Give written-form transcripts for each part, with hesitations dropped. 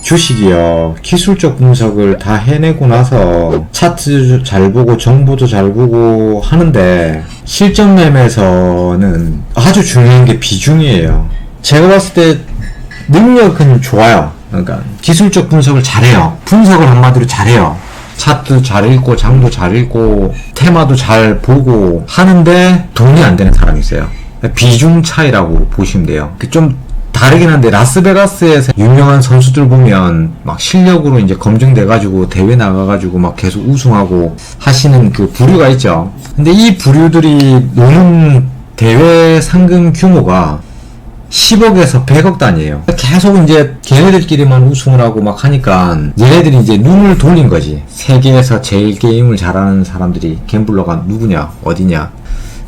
주식이요, 기술적 분석을 다 해내고 나서 차트 잘 보고 정보도 잘 보고 하는데 실전 매매에서는 아주 중요한 게 비중이에요. 제가 봤을 때 능력은 좋아요. 그러니까 기술적 분석을 잘해요. 분석을 한마디로 잘해요. 차트 잘 읽고 장도 잘 읽고 테마도 잘 보고 하는데 돈이 안 되는 사람이 있어요. 비중 차이라고 보시면 돼요. 좀 다르긴 한데, 라스베가스에서 유명한 선수들 보면 막 실력으로 이제 검증돼가지고 대회 나가가지고 막 계속 우승하고 하시는 그 부류가 있죠. 근데 이 부류들이 노는 대회 상금 규모가 10억에서 100억 단위예요. 계속 이제 걔네들끼리만 우승을 하고 막 하니까 얘네들이 이제 눈을 돌린 거지. 세계에서 제일 게임을 잘하는 사람들이 갬블러가 누구냐, 어디냐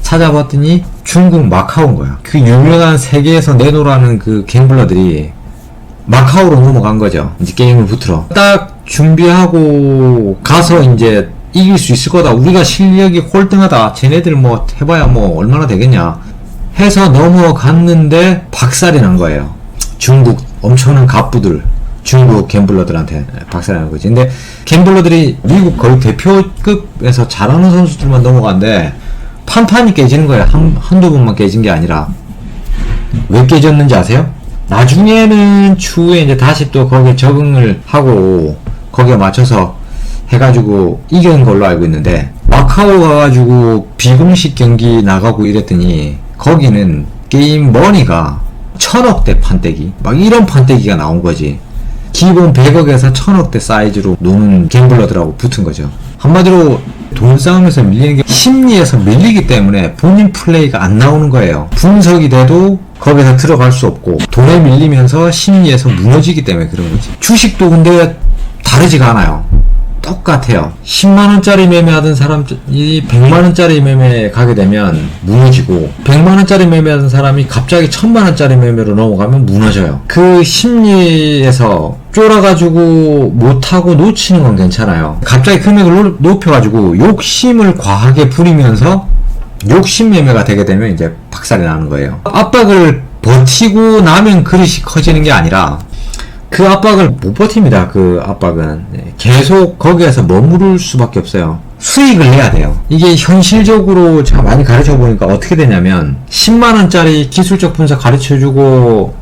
찾아봤더니 중국 마카오인 거야. 그 유명한 세계에서 내놓으라는 그 갬블러들이 마카오로 넘어간 거죠. 이제 게임을 붙으러. 딱 준비하고 가서 이제 이길 수 있을 거다. 우리가 실력이 홀등하다. 쟤네들 뭐 해봐야 뭐 얼마나 되겠냐 해서 넘어갔는데 박살이 난 거예요. 중국 엄청난 갑부들, 중국 갬블러들한테 박살이 난 거지. 근데 갬블러들이 미국 거의 대표급에서 잘하는 선수들만 넘어간데 판판이 깨지는 거예요. 한두 번만 깨진 게 아니라. 왜 깨졌는지 아세요? 나중에는 추후에 이제 다시 또 거기에 적응을 하고 거기에 맞춰서 해가지고 이긴 걸로 알고 있는데, 마카오 가가지고 비공식 경기 나가고 이랬더니 거기는 게임 머니가 1000억대 판때기 막 이런 판때기가 나온 거지. 기본 100억에서 1000억대 사이즈로 노는 갬블러들하고 붙은 거죠. 한마디로 돈 싸움에서 밀리는 게 심리에서 밀리기 때문에 본인 플레이가 안 나오는 거예요. 분석이 돼도 거기서 들어갈 수 없고 돈에 밀리면서 심리에서 무너지기 때문에 그런 거지. 주식도 근데 다르지가 않아요. 똑같아요. 10만원짜리 매매하던 사람이 100만원짜리 매매에 가게 되면 무너지고, 100만원짜리 매매하던 사람이 갑자기 1000만원짜리 매매로 넘어가면 무너져요. 그 심리에서 쫄아가지고 못하고 놓치는 건 괜찮아요. 갑자기 금액을 높여가지고 욕심을 과하게 부리면서 욕심 매매가 되게 되면 이제 박살이 나는 거예요. 압박을 버티고 나면 그릇이 커지는 게 아니라 그 압박을 못 버팁니다. 그 압박은 계속 거기에서 머무를 수밖에 없어요. 수익을 내야 돼요. 이게 현실적으로 제가 많이 가르쳐 보니까 어떻게 되냐면, 10만원짜리 기술적 분석 가르쳐주고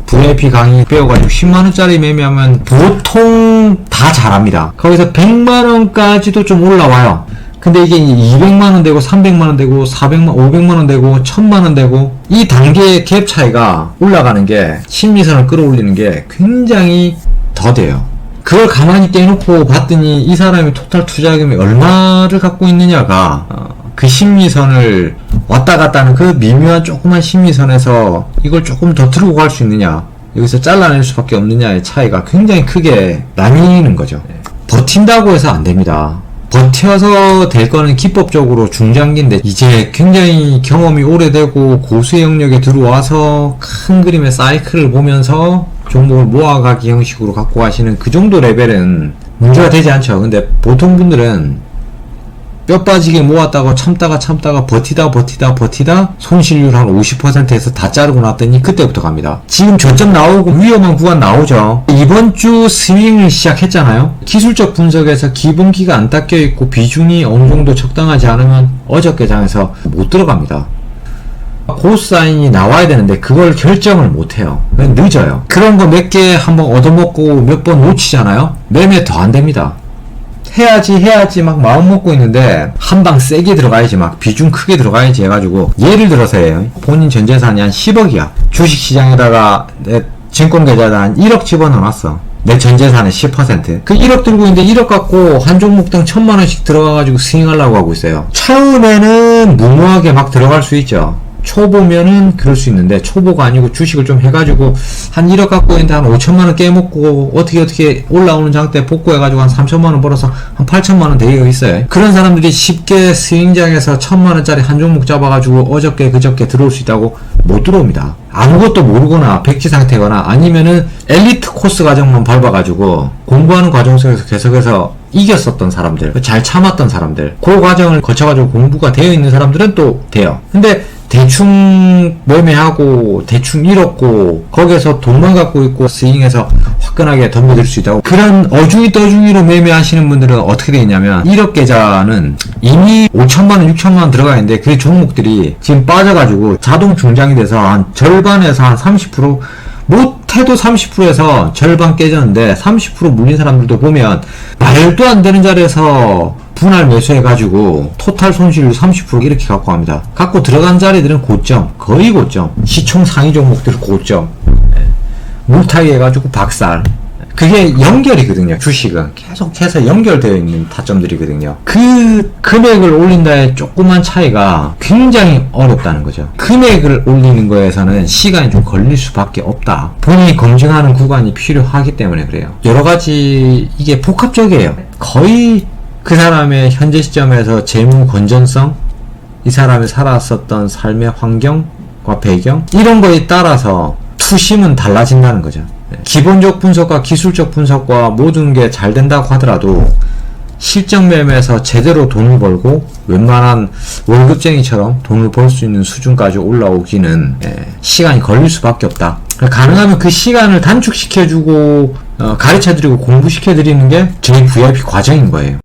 VIP 강의 배워가지고 10만원짜리 매매하면 보통 다 잘합니다. 거기서 100만원까지도 좀 올라와요. 근데 이게 200만원 되고 300만원 되고 400만, 500만원 되고 1000만원 되고 이 단계의 갭 차이가 올라가는 게, 심리선을 끌어올리는 게 굉장히 더뎌요. 그걸 가만히 떼놓고 봤더니 이 사람이 토탈 투자금이 얼마를 갖고 있느냐가 그 심리선을 왔다 갔다 하는 그 미묘한 조그만 심리선에서 이걸 조금 더 들고 갈 수 있느냐, 여기서 잘라낼 수밖에 없느냐의 차이가 굉장히 크게 나뉘는 거죠. 버틴다고 해서 안 됩니다. 버텨서 될 거는 기법적으로 중장기인데, 이제 굉장히 경험이 오래되고 고수의 영역에 들어와서 큰 그림의 사이클을 보면서 종목을 모아가기 형식으로 갖고 가시는 그 정도 레벨은 문제가 되지 않죠. 근데 보통 분들은 뼈 빠지게 모았다가 참다가 버티다 손실률 한 50%에서 다 자르고 났더니 그때부터 갑니다. 지금 저점 나오고 위험한 구간 나오죠. 이번 주 스윙을 시작했잖아요. 기술적 분석에서 기본기가 안 닦여 있고 비중이 어느 정도 적당하지 않으면 어저께 장에서 못 들어갑니다. 고사인이 나와야 되는데 그걸 결정을 못해요. 늦어요. 그런 거 몇 개 한번 얻어먹고 몇 번 놓치잖아요. 매매 더 안 됩니다. 해야지 막 마음 먹고 있는데 한 방 세게 들어가야지, 막 비중 크게 들어가야지 해가지고, 예를 들어서요, 본인 전 재산이 한 10억이야. 주식시장에다가 내 증권계좌에다 한 1억 집어넣어놨어. 내 전 재산의 10%. 그 1억 들고 있는데 1억 갖고 한 종목당 1000만원씩 들어가가지고 스윙하려고 하고 있어요. 처음에는 무모하게 막 들어갈 수 있죠. 초보면은 그럴 수 있는데, 초보가 아니고 주식을 좀 해가지고 한 1억 갖고 있는데 한 5천만원 깨먹고 어떻게 올라오는 장대 복구해가지고 한 3천만원 벌어서 한 8천만원 되어 있어요. 그런 사람들이 쉽게 스윙장에서 1000만원짜리 한 종목 잡아가지고 어저께 그저께 들어올 수 있다고 못 들어옵니다. 아무것도 모르거나 백지 상태거나 아니면은 엘리트 코스 과정만 밟아가지고 공부하는 과정 속에서 계속해서 이겼었던 사람들, 잘 참았던 사람들, 그 과정을 거쳐가지고 공부가 되어 있는 사람들은 또 돼요. 근데 대충 매매하고 대충 잃었고 거기서 돈만 갖고 있고 스윙해서 화끈하게 덤벼들 수 있다고, 그런 어중이 떠중이로 매매하시는 분들은 어떻게 되냐면 1억 계좌는 이미 5천만원 6천만원 들어가 있는데 그 종목들이 지금 빠져가지고 자동 중장이 돼서 한 절반에서 한 30%, 못해도 30%에서 절반 깨졌는데 30% 물린 사람들도 보면 말도 안 되는 자리에서 분할 매수해가지고 토탈 손실률 30% 이렇게 갖고 갑니다. 갖고 들어간 자리들은 고점, 거의 고점, 시총 상위 종목들 고점, 물타기 해가지고 박살. 그게 연결이거든요. 주식은 계속해서 연결되어 있는 타점들이거든요. 그 금액을 올린다의 조그만 차이가 굉장히 어렵다는 거죠. 금액을 올리는 거에서는 시간이 좀 걸릴 수밖에 없다. 본인이 검증하는 구간이 필요하기 때문에 그래요. 여러 가지 이게 복합적이에요. 거의 그 사람의 현재 시점에서 재무 건전성, 이 사람이 살았었던 삶의 환경과 배경, 이런 거에 따라서 투심은 달라진다는 거죠. 기본적 분석과 기술적 분석과 모든 게 잘 된다고 하더라도 실적 매매에서 제대로 돈을 벌고 웬만한 월급쟁이처럼 돈을 벌 수 있는 수준까지 올라오기는 시간이 걸릴 수밖에 없다. 가능하면 그 시간을 단축시켜주고 가르쳐드리고 공부시켜드리는 게 저희 VIP 과정인 거예요.